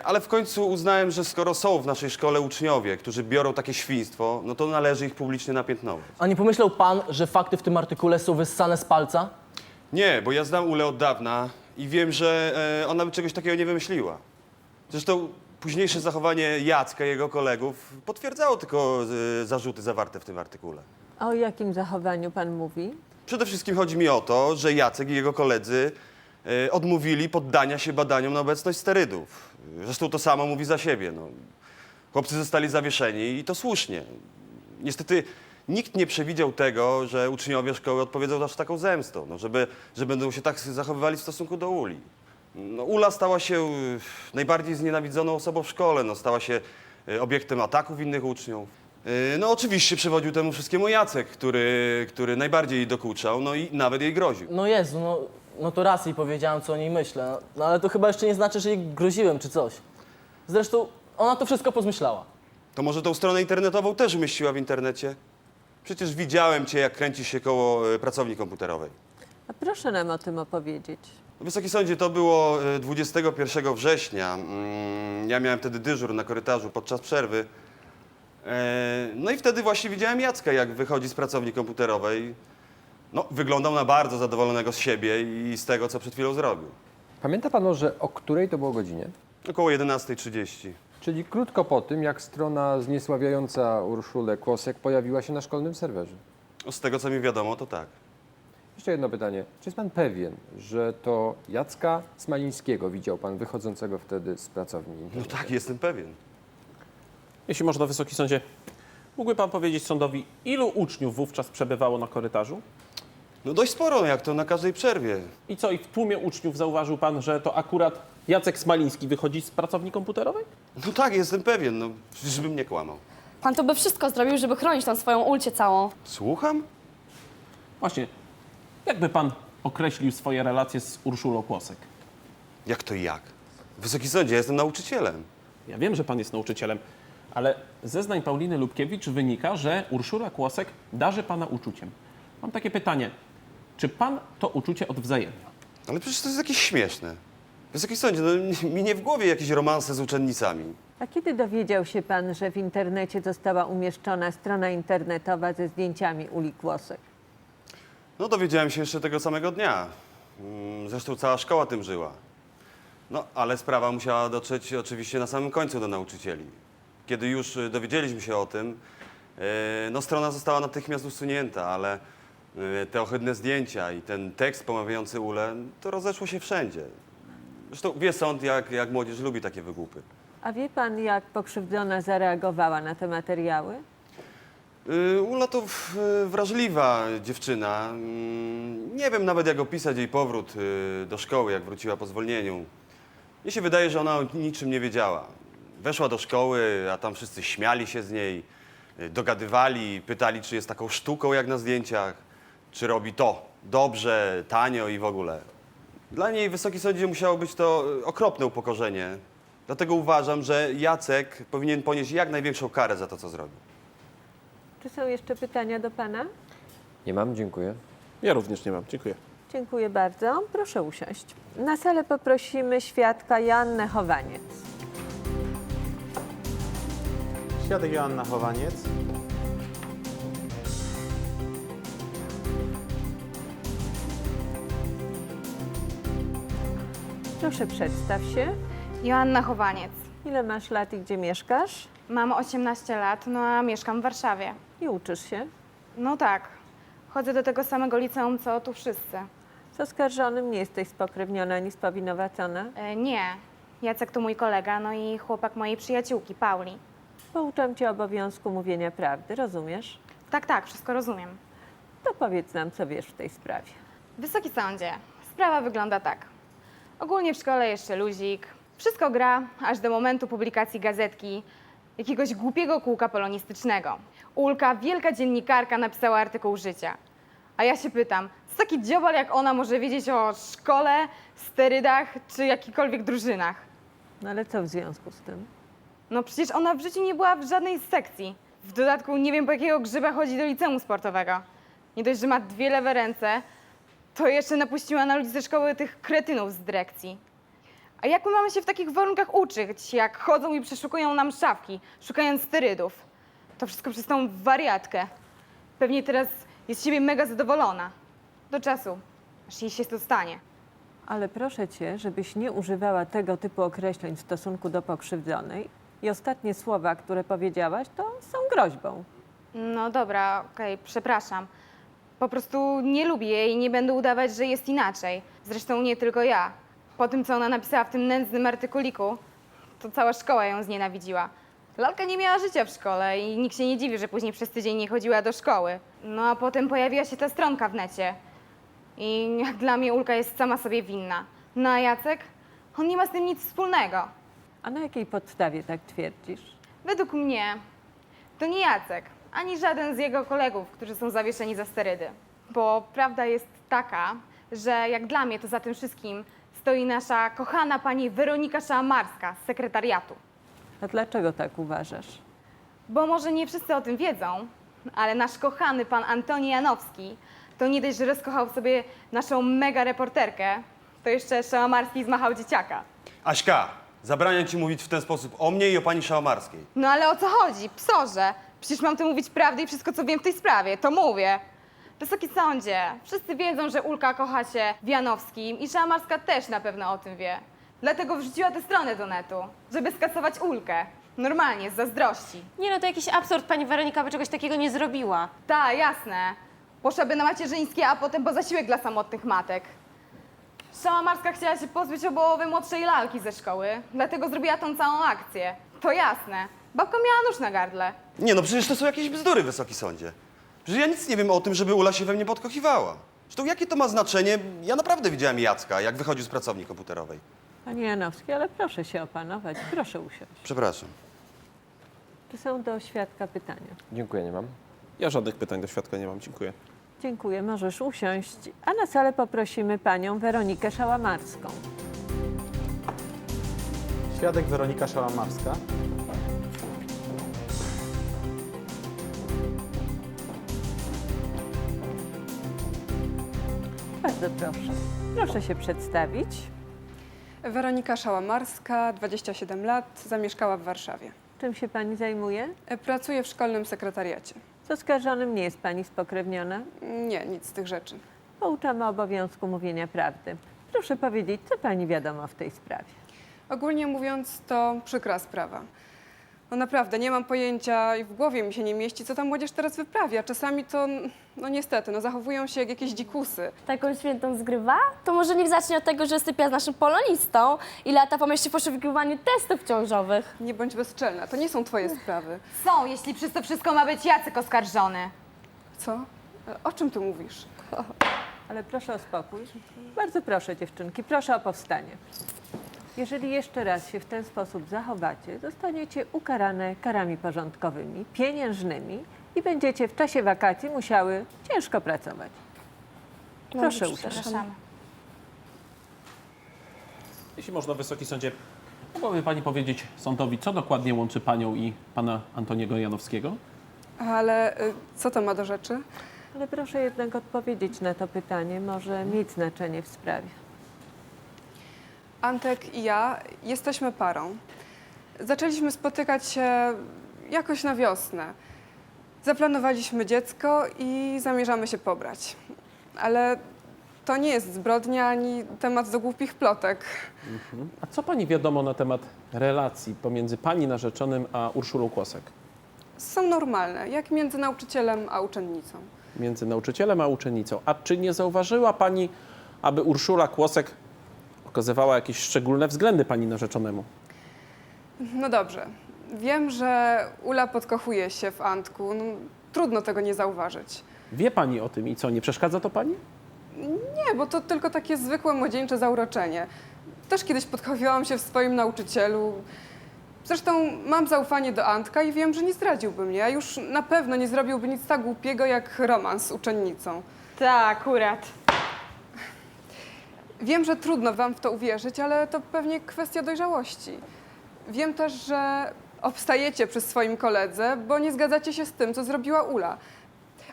Speaker 11: Ale w końcu uznałem, że skoro są w naszej szkole uczniowie, którzy biorą takie świństwo, no to należy ich publicznie napiętnować.
Speaker 5: A nie pomyślał pan, że fakty w tym artykule są wyssane z palca?
Speaker 11: Nie, bo ja znam Ulę od dawna i wiem, że ona by czegoś takiego nie wymyśliła. Zresztą późniejsze zachowanie Jacka i jego kolegów potwierdzało tylko zarzuty zawarte w tym artykule.
Speaker 2: A o jakim zachowaniu pan mówi?
Speaker 11: Przede wszystkim chodzi mi o to, że Jacek i jego koledzy odmówili poddania się badaniom na obecność sterydów. Zresztą to samo mówi za siebie. No. Chłopcy zostali zawieszeni i to słusznie. Niestety nikt nie przewidział tego, że uczniowie szkoły odpowiedzą aż taką zemstą, no, że będą się tak zachowywali w stosunku do Uli. No, Ula stała się najbardziej znienawidzoną osobą w szkole, no, stała się obiektem ataków innych uczniów. No oczywiście przewodził temu wszystkiemu Jacek, który najbardziej jej dokuczał, no i nawet jej groził.
Speaker 5: No Jezu, no to raz jej powiedziałem, co o niej myślę. No ale to chyba jeszcze nie znaczy, że jej groziłem czy coś. Zresztą ona to wszystko pozmyślała.
Speaker 11: To może tą stronę internetową też umieściła w internecie? Przecież widziałem cię, jak kręcisz się koło pracowni komputerowej.
Speaker 2: A proszę nam o tym opowiedzieć.
Speaker 11: Wysoki Sądzie, to było 21 września. Ja miałem wtedy dyżur na korytarzu podczas przerwy. No i wtedy właśnie widziałem Jacka, jak wychodzi z pracowni komputerowej. No, wyglądał na bardzo zadowolonego z siebie i z tego, co przed chwilą zrobił.
Speaker 3: Pamięta pan może, o której to było godzinie?
Speaker 11: Około 11:30.
Speaker 3: Czyli krótko po tym, jak strona zniesławiająca Urszulę Kłosek pojawiła się na szkolnym serwerze.
Speaker 11: Z tego, co mi wiadomo, to tak.
Speaker 3: Jeszcze jedno pytanie. Czy jest pan pewien, że to Jacka Smalińskiego widział pan wychodzącego wtedy z pracowni?
Speaker 11: No tak, jestem pewien.
Speaker 6: Jeśli można, Wysoki Sądzie, mógłby pan powiedzieć sądowi, ilu uczniów wówczas przebywało na korytarzu?
Speaker 11: No dość sporo, jak to na każdej przerwie.
Speaker 6: I co, i w tłumie uczniów zauważył pan, że to akurat Jacek Smaliński wychodzi z pracowni komputerowej?
Speaker 11: No tak, jestem pewien, no przecież bym nie kłamał.
Speaker 8: Pan to by wszystko zrobił, żeby chronić tą swoją ulcię całą.
Speaker 11: Słucham?
Speaker 6: Właśnie, jakby pan określił swoje relacje z Urszulą Kłosek?
Speaker 11: Jak to jak? Wysoki sądzie, ja jestem nauczycielem.
Speaker 6: Ja wiem, że pan jest nauczycielem, ale ze zeznań Pauliny Lubkiewicz wynika, że Urszula Kłosek darzy pana uczuciem. Mam takie pytanie, czy pan to uczucie odwzajemnia?
Speaker 11: Ale przecież to jest jakieś śmieszne. Wysoki sądzie, no mi nie w głowie jakieś romanse z uczennicami.
Speaker 2: A kiedy dowiedział się pan, że w internecie została umieszczona strona internetowa ze zdjęciami uli Kłosek?
Speaker 11: No dowiedziałem się jeszcze tego samego dnia. Zresztą cała szkoła tym żyła. No, ale sprawa musiała dotrzeć oczywiście na samym końcu do nauczycieli. Kiedy już dowiedzieliśmy się o tym, no strona została natychmiast usunięta, ale te ohydne zdjęcia i ten tekst pomawiający ulę, to rozeszło się wszędzie. Zresztą wie sąd, jak młodzież lubi takie wygłupy.
Speaker 2: A wie pan, jak pokrzywdzona zareagowała na te materiały?
Speaker 11: Ula to wrażliwa dziewczyna. Nie wiem nawet, jak opisać jej powrót do szkoły, jak wróciła po zwolnieniu. Mnie się wydaje, że ona o niczym nie wiedziała. Weszła do szkoły, a tam wszyscy śmiali się z niej, dogadywali, pytali, czy jest taką sztuką jak na zdjęciach, czy robi to dobrze, tanio i w ogóle. Dla niej, Wysoki Sądzie, musiało być to okropne upokorzenie. Dlatego uważam, że Jacek powinien ponieść jak największą karę za to, co zrobił.
Speaker 2: Czy są jeszcze pytania do pana?
Speaker 3: Nie mam, dziękuję.
Speaker 6: Ja również nie mam, dziękuję.
Speaker 2: Dziękuję bardzo. Proszę usiąść. Na salę poprosimy świadka Joannę Chowaniec.
Speaker 7: Świadek Joanna Chowaniec.
Speaker 2: Proszę przedstaw się.
Speaker 9: Joanna Chowaniec.
Speaker 2: Ile masz lat i gdzie mieszkasz?
Speaker 9: Mam 18 lat, no a mieszkam w Warszawie.
Speaker 2: I uczysz się.
Speaker 9: No tak. Chodzę do tego samego liceum, co tu wszyscy.
Speaker 2: Z oskarżonym nie jesteś spokrewniona ani spowinowacona.
Speaker 9: Nie. Jacek to mój kolega, no i chłopak mojej przyjaciółki, Pauli.
Speaker 2: Pouczam cię obowiązku mówienia prawdy, rozumiesz?
Speaker 9: Tak, tak, wszystko rozumiem.
Speaker 2: To powiedz nam, co wiesz w tej sprawie.
Speaker 9: Wysoki sądzie, sprawa wygląda tak. Ogólnie w szkole jeszcze luzik. Wszystko gra, aż do momentu publikacji gazetki jakiegoś głupiego kółka polonistycznego. Ulka, wielka dziennikarka, napisała artykuł życia. A ja się pytam, co taki dziobal jak ona może wiedzieć o szkole, sterydach czy jakichkolwiek drużynach?
Speaker 2: No ale co w związku z tym?
Speaker 9: No przecież ona w życiu nie była w żadnej z sekcji. W dodatku nie wiem, po jakiego grzyba chodzi do liceum sportowego. Nie dość, że ma 2 lewe ręce, to jeszcze napuściła na ludzi ze szkoły tych kretynów z dyrekcji. A jak my mamy się w takich warunkach uczyć, jak chodzą i przeszukują nam szafki, szukając sterydów? To wszystko przez tą wariatkę. Pewnie teraz jest z siebie mega zadowolona. Do czasu, aż jej się to stanie.
Speaker 2: Ale proszę cię, żebyś nie używała tego typu określeń w stosunku do pokrzywdzonej. I ostatnie słowa, które powiedziałaś, to są groźbą.
Speaker 9: No dobra, okej, przepraszam. Po prostu nie lubię jej i nie będę udawać, że jest inaczej. Zresztą nie tylko ja. Po tym, co ona napisała w tym nędznym artykuliku, to cała szkoła ją znienawidziła. Lalka nie miała życia w szkole i nikt się nie dziwi, że później przez tydzień nie chodziła do szkoły. No a potem pojawiła się ta stronka w necie. I jak dla mnie Ulka jest sama sobie winna. No a Jacek? On nie ma z tym nic wspólnego.
Speaker 2: A na jakiej podstawie tak twierdzisz?
Speaker 9: Według mnie to nie Jacek, ani żaden z jego kolegów, którzy są zawieszeni za sterydy. Bo prawda jest taka, że jak dla mnie to za tym wszystkim stoi nasza kochana pani Weronika Szamarska z sekretariatu.
Speaker 2: A dlaczego tak uważasz?
Speaker 9: Bo może nie wszyscy o tym wiedzą, ale nasz kochany pan Antoni Janowski to nie dość, że rozkochał sobie naszą mega reporterkę, to jeszcze Szamarski zmachał dzieciaka.
Speaker 11: Aśka, zabraniam ci mówić w ten sposób o mnie i o pani Szałamarskiej.
Speaker 9: No ale o co chodzi? Psorze! Przecież mam tu mówić prawdę i wszystko, co wiem w tej sprawie, to mówię. Wysoki sądzie, wszyscy wiedzą, że Ulka kocha się w Janowskim i że Amarska też na pewno o tym wie. Dlatego wrzuciła tę stronę do netu, żeby skasować Ulkę. Normalnie, z zazdrości.
Speaker 4: Nie no, to jakiś absurd. Pani Weronika by czegoś takiego nie zrobiła.
Speaker 9: Tak, jasne. Poszłaby na macierzyńskie, a potem po zasiłek dla samotnych matek. Szała Marska chciała się pozbyć o połowę młodszej lalki ze szkoły, dlatego zrobiła tą całą akcję. To jasne. Babka miała nóż na gardle.
Speaker 11: Nie no, przecież to są jakieś bzdury, Wysoki Sądzie. Przecież ja nic nie wiem o tym, żeby Ula się we mnie podkochiwała. Zresztą jakie to ma znaczenie? Ja naprawdę widziałem Jacka, jak wychodził z pracowni komputerowej.
Speaker 2: Panie Janowski, ale proszę się opanować, proszę usiąść.
Speaker 11: Przepraszam.
Speaker 2: Czy są do świadka pytania?
Speaker 3: Dziękuję, nie mam.
Speaker 6: Ja żadnych pytań do świadka nie mam, dziękuję.
Speaker 2: Dziękuję, możesz usiąść. A na salę poprosimy panią Weronikę Szałamarską.
Speaker 7: Świadek Weronika Szałamarska.
Speaker 2: Bardzo proszę. Proszę się przedstawić.
Speaker 10: Weronika Szałamarska, 27 lat, zamieszkała w Warszawie.
Speaker 2: Czym się pani zajmuje?
Speaker 10: Pracuje w szkolnym sekretariacie.
Speaker 2: Z oskarżonym nie jest pani spokrewniona?
Speaker 10: Nie, nic z tych rzeczy.
Speaker 2: Pouczamy obowiązku mówienia prawdy. Proszę powiedzieć, co pani wiadomo w tej sprawie?
Speaker 10: Ogólnie mówiąc, to przykra sprawa. No naprawdę, nie mam pojęcia i w głowie mi się nie mieści, co ta młodzież teraz wyprawia. Czasami to, no niestety, no zachowują się jak jakieś dzikusy.
Speaker 8: Taką świętą zgrywa? To może niech zacznie od tego, że sypia z naszym polonistą i lata pomieści w poszukiwaniu testów ciążowych.
Speaker 10: Nie bądź bezczelna, to nie są twoje sprawy.
Speaker 9: Są, jeśli przez to wszystko ma być Jacek oskarżony.
Speaker 10: Co? O czym ty mówisz?
Speaker 2: Ale proszę o spokój. Bardzo proszę, dziewczynki, proszę o powstanie. Jeżeli jeszcze raz się w ten sposób zachowacie, zostaniecie ukarane karami porządkowymi, pieniężnymi i będziecie w czasie wakacji musiały ciężko pracować. Proszę usiąść.
Speaker 8: Zapraszamy.
Speaker 6: Jeśli można, Wysoki Sądzie, mogłaby pani powiedzieć sądowi, co dokładnie łączy panią i pana Antoniego Janowskiego?
Speaker 10: Ale co to ma do rzeczy?
Speaker 2: Ale proszę jednak odpowiedzieć na to pytanie, może mieć znaczenie w sprawie.
Speaker 10: Antek i ja jesteśmy parą. Zaczęliśmy spotykać się jakoś na wiosnę. Zaplanowaliśmy dziecko i zamierzamy się pobrać. Ale to nie jest zbrodnia ani temat do głupich plotek.
Speaker 6: A co pani wiadomo na temat relacji pomiędzy pani narzeczonym a Urszulą Kłosek?
Speaker 10: Są normalne, jak między nauczycielem a uczennicą.
Speaker 6: Między nauczycielem a uczennicą. A czy nie zauważyła pani, aby Urszula Kłosek okazywała jakieś szczególne względy pani narzeczonemu?
Speaker 10: No dobrze. Wiem, że Ula podkochuje się w Antku. No, trudno tego nie zauważyć.
Speaker 6: Wie pani o tym i co, nie przeszkadza to pani?
Speaker 10: Nie, bo to tylko takie zwykłe młodzieńcze zauroczenie. Też kiedyś podkochiwałam się w swoim nauczycielu. Zresztą mam zaufanie do Antka i wiem, że nie zdradziłby mnie, a już na pewno nie zrobiłby nic tak głupiego jak romans z uczennicą.
Speaker 9: Tak, akurat.
Speaker 10: Wiem, że trudno wam w to uwierzyć, ale to pewnie kwestia dojrzałości. Wiem też, że obstajecie przy swoim koledze, bo nie zgadzacie się z tym, co zrobiła Ula.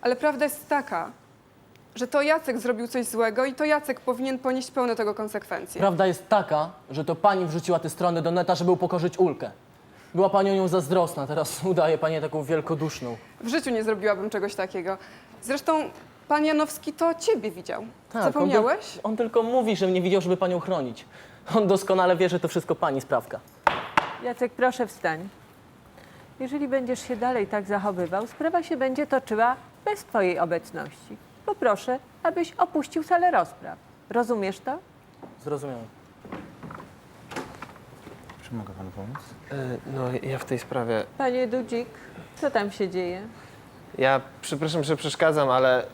Speaker 10: Ale prawda jest taka, że to Jacek zrobił coś złego i to Jacek powinien ponieść pełne tego konsekwencje.
Speaker 5: Prawda jest taka, że to pani wrzuciła te strony do neta, żeby upokorzyć Ulkę. Była pani o nią zazdrosna, teraz udaje pani taką wielkoduszną.
Speaker 10: W życiu nie zrobiłabym czegoś takiego. Zresztą pan Janowski to ciebie widział. Zapomniałeś?
Speaker 5: On tylko mówi, że mnie widział, żeby panią chronić. On doskonale wie, że to wszystko pani sprawka.
Speaker 2: Jacek, proszę wstań. Jeżeli będziesz się dalej tak zachowywał, sprawa się będzie toczyła bez twojej obecności. Poproszę, abyś opuścił salę rozpraw. Rozumiesz to?
Speaker 5: Zrozumiałem.
Speaker 7: Czy mogę panu pomóc?
Speaker 12: No, ja w tej sprawie.
Speaker 2: Panie Dudzik, co tam się dzieje?
Speaker 12: Ja przepraszam, że przeszkadzam, ale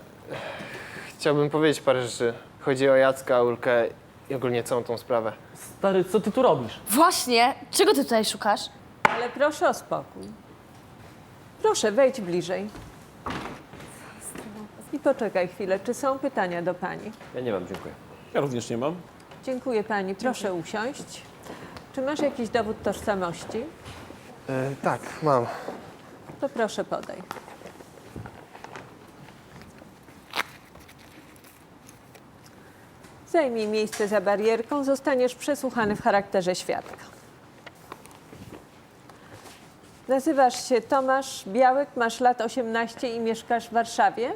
Speaker 12: chciałbym powiedzieć parę rzeczy. Chodzi o Jacka, Ulkę i ogólnie całą tą sprawę.
Speaker 5: Stary, co ty tu robisz?
Speaker 8: Właśnie, czego ty tutaj szukasz?
Speaker 2: Ale proszę o spokój. Proszę, wejdź bliżej. I poczekaj chwilę, czy są pytania do pani?
Speaker 3: Ja nie mam, dziękuję.
Speaker 6: Ja również nie mam.
Speaker 2: Dziękuję pani, proszę usiąść. Czy masz jakiś dowód tożsamości?
Speaker 12: Tak, mam.
Speaker 2: To proszę podaj. Zajmij miejsce za barierką, zostaniesz przesłuchany w charakterze świadka. Nazywasz się Tomasz Białek, masz lat 18 i mieszkasz w Warszawie?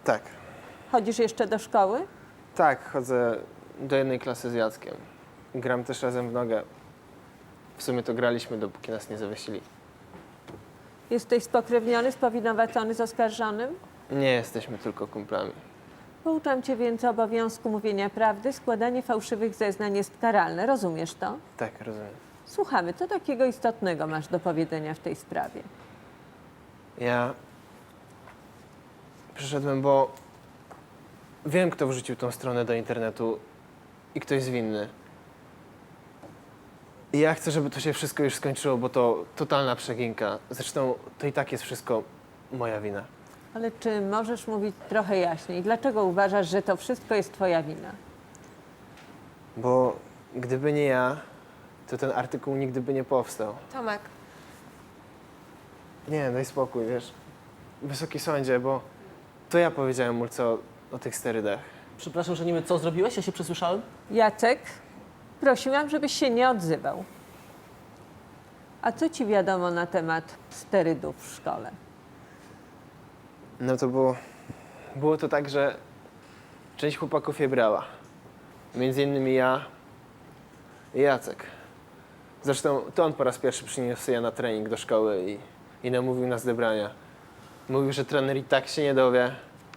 Speaker 12: Tak.
Speaker 2: Chodzisz jeszcze do szkoły?
Speaker 12: Tak, chodzę do jednej klasy z Jackiem. Gram też razem w nogę. W sumie to graliśmy, dopóki nas nie zawiesili.
Speaker 2: Jesteś spokrewniony, spowinowacony z oskarżonym?
Speaker 12: Nie jesteśmy tylko kumplami.
Speaker 2: Pouczam cię więc o obowiązku mówienia prawdy. Składanie fałszywych zeznań jest karalne. Rozumiesz to?
Speaker 12: Tak, rozumiem.
Speaker 2: Słuchamy, co takiego istotnego masz do powiedzenia w tej sprawie?
Speaker 12: Ja przyszedłem, bo wiem, kto wrzucił tą stronę do internetu i kto jest winny. I ja chcę, żeby to się wszystko już skończyło, bo to totalna przeginka. Zresztą to i tak jest wszystko moja wina.
Speaker 2: Ale czy możesz mówić trochę jaśniej? Dlaczego uważasz, że to wszystko jest twoja wina?
Speaker 12: Bo gdyby nie ja, to ten artykuł nigdy by nie powstał.
Speaker 4: Tomek,
Speaker 12: Nie, daj spokój, wiesz. Wysoki sądzie, bo to ja powiedziałem Ulce o tych sterydach.
Speaker 5: Przepraszam, że niby co zrobiłeś? Ja się przesłyszałem?
Speaker 2: Jacek, prosiłam, żebyś się nie odzywał. A co ci wiadomo na temat sterydów w szkole?
Speaker 12: No to było to tak, że część chłopaków je brała. Między innymi ja i Jacek. Zresztą to on po raz pierwszy przyniósł je na trening do szkoły i namówił nas do brania. Mówił, że trener i tak się nie dowie,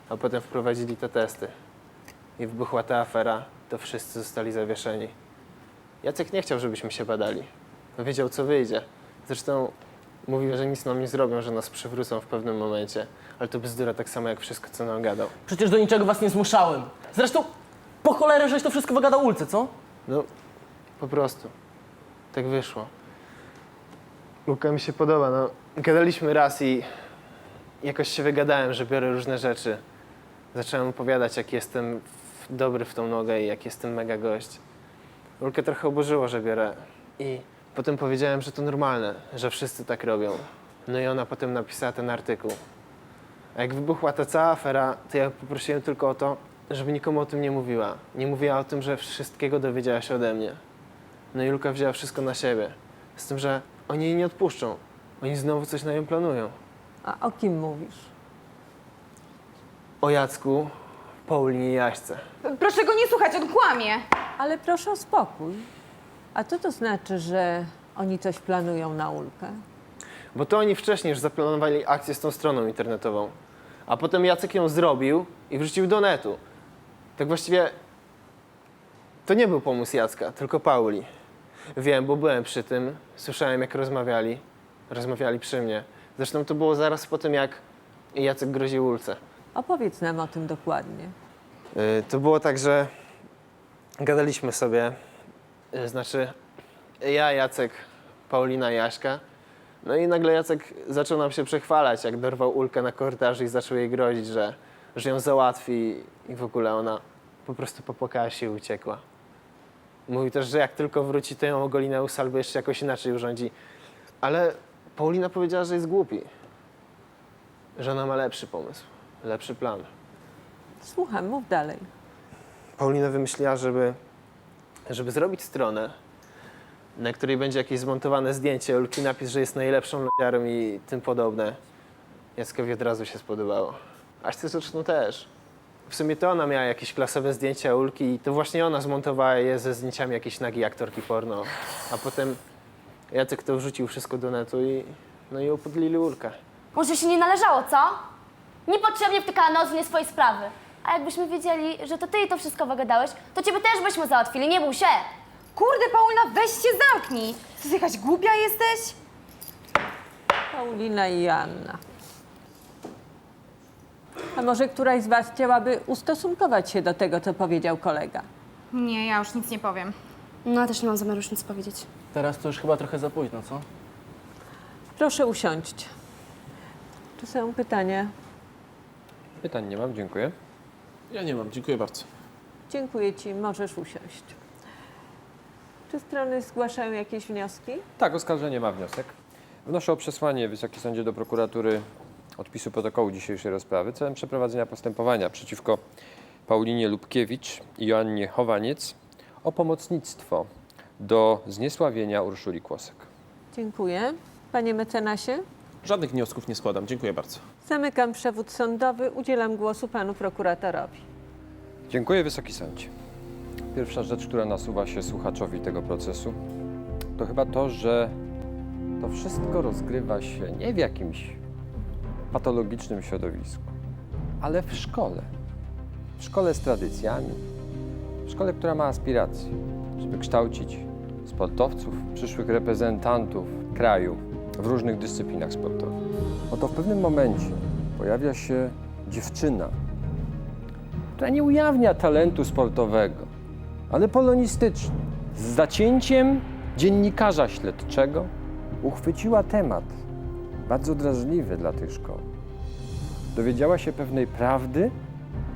Speaker 12: a potem wprowadzili te testy. I wybuchła ta afera, to wszyscy zostali zawieszeni. Jacek nie chciał, żebyśmy się badali. Wiedział, co wyjdzie. Zresztą mówił, że nic nam nie zrobią, że nas przywrócą w pewnym momencie. Ale to bzdura tak samo jak wszystko, co nam gadał.
Speaker 5: Przecież do niczego was nie zmuszałem. Zresztą po cholerę, żeś to wszystko wygadał Ulce, co?
Speaker 12: No, po prostu. Tak wyszło. Luka mi się podoba, no. Gadaliśmy raz i jakoś się wygadałem, że biorę różne rzeczy. Zacząłem opowiadać, jak jestem dobry w tą nogę i jak jestem mega gość. Ulkę trochę oburzyło, że biorę. I potem powiedziałem, że to normalne, że wszyscy tak robią. No i ona potem napisała ten artykuł. A jak wybuchła ta cała afera, to ja poprosiłem tylko o to, żeby nikomu o tym nie mówiła. Nie mówiła o tym, że wszystkiego dowiedziała się ode mnie. No i Luka wzięła wszystko na siebie. Z tym, że oni jej nie odpuszczą. Oni znowu coś na nią planują.
Speaker 2: A o kim mówisz?
Speaker 12: O Jacku, Paulinie i Jaśce.
Speaker 9: Proszę go nie słuchać, on kłamie.
Speaker 2: Ale proszę o spokój. A co to znaczy, że oni coś planują na Ulkę?
Speaker 12: Bo to oni wcześniej już zaplanowali akcję z tą stroną internetową. A potem Jacek ją zrobił i wrzucił do netu. Tak właściwie to nie był pomysł Jacka, tylko Pauli. Wiem, bo byłem przy tym, słyszałem jak rozmawiali. Rozmawiali przy mnie. Zresztą to było zaraz po tym, jak Jacek groził Ulce.
Speaker 2: Opowiedz nam o tym dokładnie.
Speaker 12: To było tak, że gadaliśmy sobie, znaczy ja, Jacek, Paulina i Jaśka. No i nagle Jacek zaczął nam się przechwalać, jak dorwał Ulkę na korytarzu i zaczął jej grozić, że ją załatwi i w ogóle ona po prostu popłakała się i uciekła. Mówił też, że jak tylko wróci, to ją ogoli na usa albo jeszcze jakoś inaczej urządzi. Ale Paulina powiedziała, że jest głupi. Że ona ma lepszy pomysł, lepszy plan.
Speaker 2: Słucham, mów dalej.
Speaker 12: Paulina wymyśliła, żeby zrobić stronę, na której będzie jakieś zmontowane zdjęcie, Ulki napis, że jest najlepszą lodziarą i tym podobne. Jackowi od razu się spodobało. Aśce zresztą też. W sumie to ona miała jakieś klasowe zdjęcia Ulki i to właśnie ona zmontowała je ze zdjęciami jakiejś nagiej aktorki porno. A potem Jacek to wrzucił wszystko do netu i upodlili Ulkę.
Speaker 8: Może się nie należało, co? Niepotrzebnie wtykała nos w nie swoje sprawy. A jakbyśmy wiedzieli, że to ty jej to wszystko wygadałeś, to ciebie też byśmy załatwili, nie bój się.
Speaker 9: Kurde, Paulina, weź się zamknij. Ty jakaś głupia jesteś?
Speaker 2: Paulina i Joanna. A może któraś z was chciałaby ustosunkować się do tego, co powiedział kolega?
Speaker 9: Nie, ja już nic nie powiem.
Speaker 8: No, ja też nie mam zamiaru już nic powiedzieć.
Speaker 5: Teraz to już chyba trochę za późno, co?
Speaker 2: Proszę usiąść. Czy są pytania?
Speaker 3: Pytań nie mam, dziękuję.
Speaker 6: Ja nie mam, dziękuję bardzo.
Speaker 2: Dziękuję ci, możesz usiąść. Czy strony zgłaszają jakieś wnioski?
Speaker 3: Tak, oskarżenie ma wniosek. Wnoszę o przesłanie Wysoki Sądzie do prokuratury odpisu protokołu dzisiejszej rozprawy celem przeprowadzenia postępowania przeciwko Paulinie Lubkiewicz i Joannie Chowaniec o pomocnictwo do zniesławienia Urszuli Kłosek.
Speaker 2: Dziękuję. Panie mecenasie?
Speaker 6: Żadnych wniosków nie składam, dziękuję bardzo.
Speaker 2: Zamykam przewód sądowy. Udzielam głosu panu prokuratorowi.
Speaker 3: Dziękuję, Wysoki Sądzie. Pierwsza rzecz, która nasuwa się słuchaczowi tego procesu, to chyba to, że to wszystko rozgrywa się nie w jakimś patologicznym środowisku, ale w szkole. W szkole z tradycjami, w szkole, która ma aspiracje, żeby kształcić sportowców, przyszłych reprezentantów kraju w różnych dyscyplinach sportowych. Oto w pewnym momencie pojawia się dziewczyna, która nie ujawnia talentu sportowego, ale polonistycznie, z zacięciem dziennikarza śledczego, uchwyciła temat bardzo drażliwy dla tej szkoły. Dowiedziała się pewnej prawdy,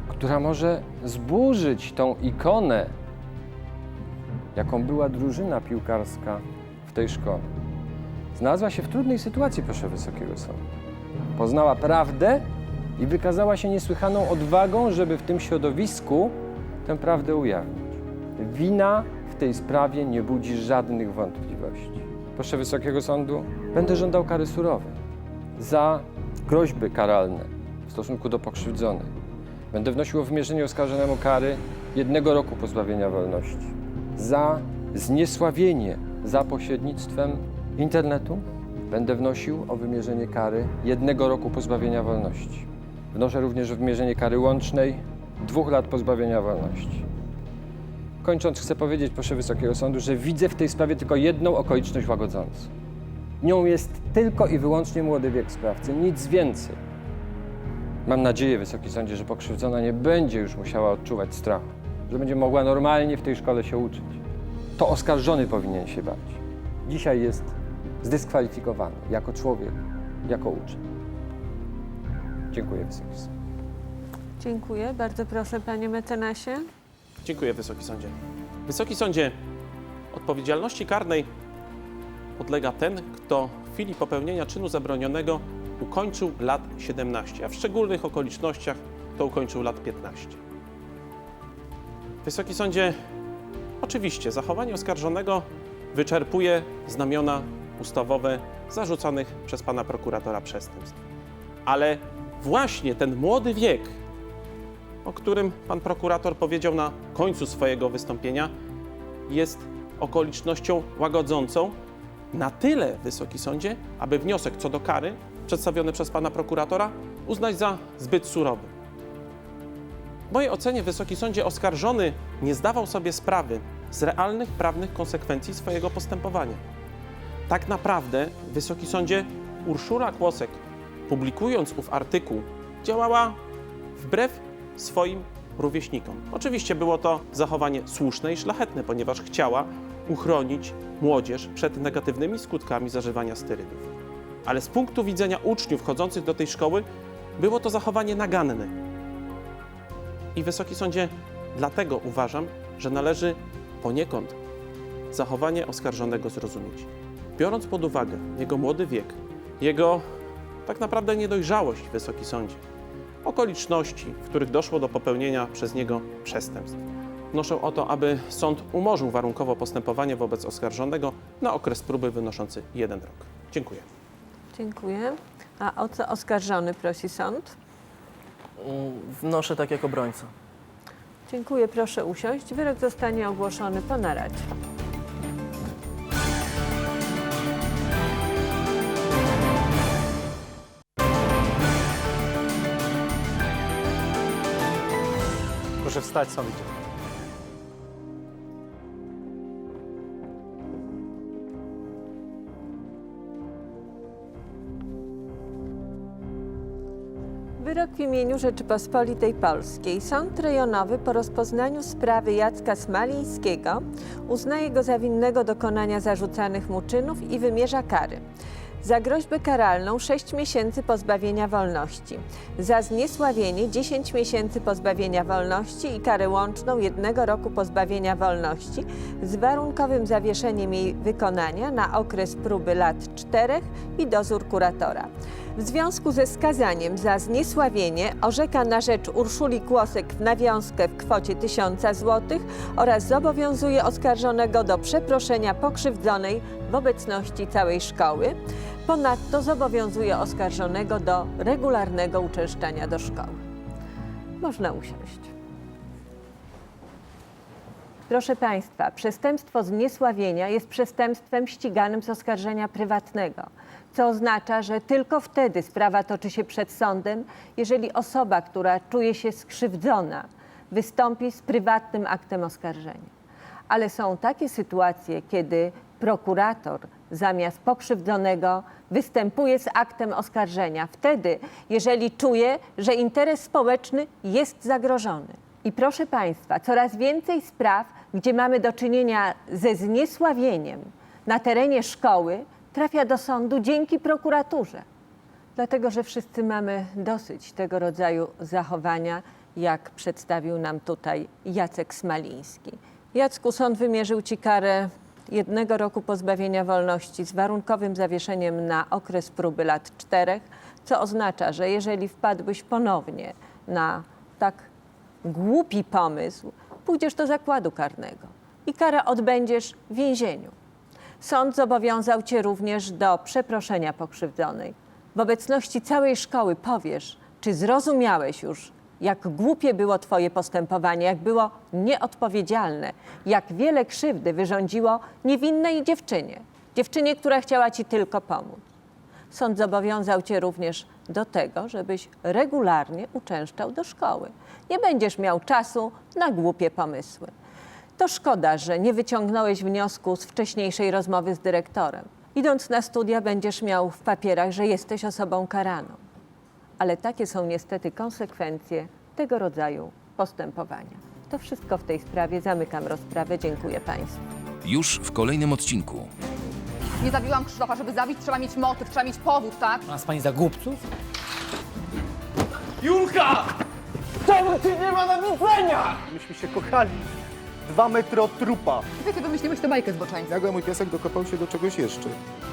Speaker 3: która może zburzyć tą ikonę, jaką była drużyna piłkarska w tej szkole. Znalazła się w trudnej sytuacji, proszę Wysokiego Sądu. Poznała prawdę i wykazała się niesłychaną odwagą, żeby w tym środowisku tę prawdę ujawnić. Wina w tej sprawie nie budzi żadnych wątpliwości. Proszę Wysokiego Sądu, będę żądał kary surowej za groźby karalne w stosunku do pokrzywdzonej. Będę wnosił o wymierzenie oskarżonemu kary 1 roku pozbawienia wolności. Za zniesławienie za pośrednictwem internetu będę wnosił o wymierzenie kary 1 roku pozbawienia wolności. Wnoszę również o wymierzenie kary łącznej 2 lat pozbawienia wolności. Kończąc, chcę powiedzieć, proszę Wysokiego Sądu, że widzę w tej sprawie tylko jedną okoliczność łagodzącą. Nią jest tylko i wyłącznie młody wiek sprawcy, nic więcej. Mam nadzieję, Wysoki Sądzie, że pokrzywdzona nie będzie już musiała odczuwać strachu, że będzie mogła normalnie w tej szkole się uczyć. To oskarżony powinien się bać. Dzisiaj jest zdyskwalifikowany jako człowiek, jako uczeń. Dziękuję, Wysoki Sądzie.
Speaker 2: Dziękuję. Bardzo proszę, panie mecenasie.
Speaker 6: Dziękuję, Wysoki Sądzie. Wysoki Sądzie, odpowiedzialności karnej podlega ten, kto w chwili popełnienia czynu zabronionego ukończył lat 17, a w szczególnych okolicznościach to ukończył lat 15. Wysoki Sądzie, oczywiście zachowanie oskarżonego wyczerpuje znamiona ustawowe zarzucanych przez pana prokuratora przestępstw. Ale właśnie ten młody wiek, o którym pan prokurator powiedział na końcu swojego wystąpienia, jest okolicznością łagodzącą na tyle, Wysoki Sądzie, aby wniosek co do kary przedstawiony przez pana prokuratora uznać za zbyt surowy. W mojej ocenie, Wysoki Sądzie, oskarżony nie zdawał sobie sprawy z realnych prawnych konsekwencji swojego postępowania. Tak naprawdę, Wysoki Sądzie, Urszula Kłosek, publikując ów artykuł, działała wbrew swoim rówieśnikom. Oczywiście było to zachowanie słuszne i szlachetne, ponieważ chciała uchronić młodzież przed negatywnymi skutkami zażywania sterydów. Ale z punktu widzenia uczniów wchodzących do tej szkoły było to zachowanie naganne. I Wysoki Sądzie, dlatego uważam, że należy poniekąd zachowanie oskarżonego zrozumieć. Biorąc pod uwagę jego młody wiek, jego tak naprawdę niedojrzałość, Wysoki Sądzie, okoliczności, w których doszło do popełnienia przez niego przestępstw, wnoszę o to, aby sąd umorzył warunkowo postępowanie wobec oskarżonego na okres próby wynoszący 1 rok. Dziękuję.
Speaker 2: Dziękuję. A o co oskarżony prosi sąd?
Speaker 5: Wnoszę tak jak obrońca.
Speaker 2: Dziękuję. Proszę usiąść. Wyrok zostanie ogłoszony po naradzie.
Speaker 7: Proszę wstać, sądzie.
Speaker 2: Wyrok w imieniu Rzeczypospolitej Polskiej. Sąd rejonowy po rozpoznaniu sprawy Jacka Smalińskiego uznaje go za winnego dokonania zarzucanych mu czynów i wymierza kary. Za groźbę karalną 6 miesięcy pozbawienia wolności. Za zniesławienie 10 miesięcy pozbawienia wolności i karę łączną 1 roku pozbawienia wolności z warunkowym zawieszeniem jej wykonania na okres próby lat 4 i dozór kuratora. W związku ze skazaniem za zniesławienie orzeka na rzecz Urszuli Kłosek w nawiązkę w kwocie 1000 zł oraz zobowiązuje oskarżonego do przeproszenia pokrzywdzonej w obecności całej szkoły. Ponadto zobowiązuje oskarżonego do regularnego uczęszczania do szkoły. Można usiąść. Proszę Państwa, przestępstwo zniesławienia jest przestępstwem ściganym z oskarżenia prywatnego, co oznacza, że tylko wtedy sprawa toczy się przed sądem, jeżeli osoba, która czuje się skrzywdzona, wystąpi z prywatnym aktem oskarżenia. Ale są takie sytuacje, kiedy prokurator zamiast pokrzywdzonego występuje z aktem oskarżenia. Wtedy, jeżeli czuje, że interes społeczny jest zagrożony. I proszę Państwa, coraz więcej spraw, gdzie mamy do czynienia ze zniesławieniem na terenie szkoły, trafia do sądu dzięki prokuraturze. Dlatego, że wszyscy mamy dosyć tego rodzaju zachowania, jak przedstawił nam tutaj Jacek Smaliński. Jacku, sąd wymierzył Ci karę 1 roku pozbawienia wolności z warunkowym zawieszeniem na okres próby lat 4, co oznacza, że jeżeli wpadłbyś ponownie na tak głupi pomysł, pójdziesz do zakładu karnego i karę odbędziesz w więzieniu. Sąd zobowiązał Cię również do przeproszenia pokrzywdzonej. W obecności całej szkoły powiesz, czy zrozumiałeś już, jak głupie było Twoje postępowanie, jak było nieodpowiedzialne, jak wiele krzywdy wyrządziło niewinnej dziewczynie, która chciała Ci tylko pomóc. Sąd zobowiązał Cię również do tego, żebyś regularnie uczęszczał do szkoły. Nie będziesz miał czasu na głupie pomysły. To szkoda, że nie wyciągnąłeś wniosku z wcześniejszej rozmowy z dyrektorem. Idąc na studia, będziesz miał w papierach, że jesteś osobą karaną. Ale takie są niestety konsekwencje tego rodzaju postępowania. To wszystko w tej sprawie. Zamykam rozprawę. Dziękuję Państwu.
Speaker 1: Już w kolejnym odcinku.
Speaker 13: Nie zabiłam Krzysztofa, żeby zabić, trzeba mieć motyw, trzeba mieć powód, tak?
Speaker 7: Nas pani za głupców?
Speaker 12: Julka! Czemu Cię nie ma na widzenia?
Speaker 7: Myśmy się kochali. 2 metry od trupa.
Speaker 13: Ty wymyśliłeś tę bajkę z boczańca.
Speaker 14: Nagle mój piesek dokopał się do czegoś jeszcze.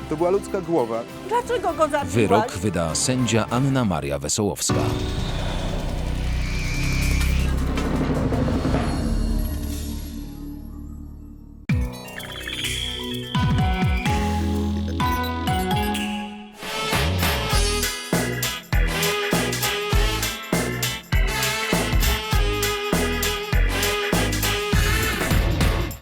Speaker 14: To była ludzka głowa.
Speaker 2: Dlaczego go zabiłaś?
Speaker 1: Wyrok wyda sędzia Anna Maria Wesołowska.